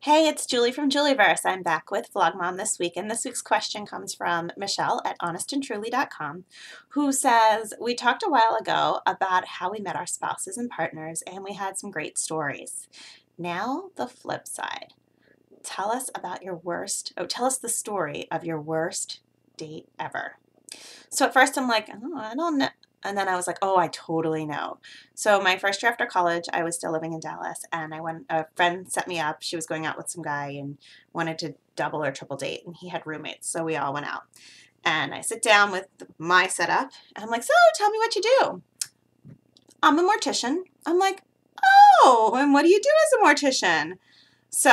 Hey, it's Julie from Julieverse. I'm back with Vlog Mom this week, and this week's question comes from Michelle at honestandtruly.com, who says, we talked a while ago about how we met our spouses and partners, and we had some great stories. Now, the flip side. Tell us about your tell us the story of your worst date ever. So at first I'm like, oh, I don't know. And then I was like, oh, I totally know. So my first year after college, I was still living in Dallas, and a friend set me up. She was going out with some guy and wanted to double or triple date, and he had roommates, so we all went out. And I sit down with my setup, and I'm like, so tell me what you do. I'm a mortician. I'm like, oh, and what do you do as a mortician? So,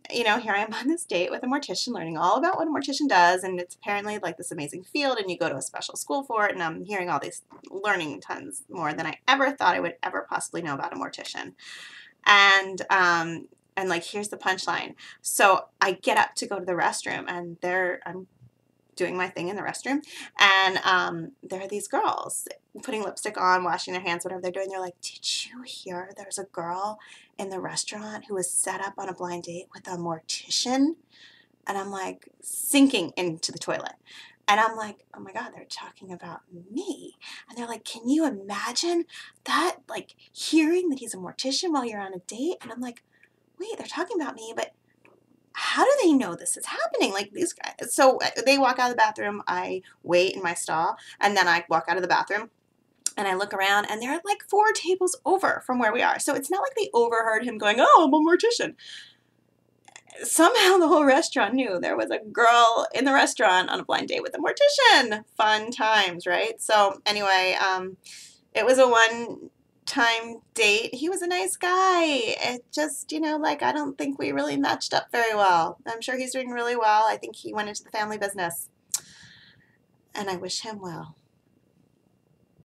here I am on this date with a mortician, learning all about what a mortician does, and it's apparently like this amazing field, and you go to a special school for it, and I'm hearing all these, learning tons more than I ever thought I would ever possibly know about a mortician. And like, here's the punchline. So I get up to go to the restroom, and I'm doing my thing in the restroom, and there are these girls putting lipstick on, washing their hands, whatever they're doing. They're like, did you hear there's a girl in the restaurant who was set up on a blind date with a mortician? And I'm like sinking into the toilet. And I'm like, oh my God, they're talking about me. And they're like, can you imagine that? Like, hearing that he's a mortician while you're on a date? And I'm like, wait, they're talking about me, but how do they know this is happening? Like, these guys. So they walk out of the bathroom. I wait in my stall, and then I walk out of the bathroom, and I look around, and they're like 4 tables over from where we are. So it's not like they overheard him going, oh, I'm a mortician. Somehow the whole restaurant knew there was a girl in the restaurant on a blind date with a mortician. Fun times, right? So anyway, it was a one-time date. He was a nice guy. It just, like, I don't think we really matched up very well. I'm sure he's doing really well. I think he went into the family business, and I wish him well.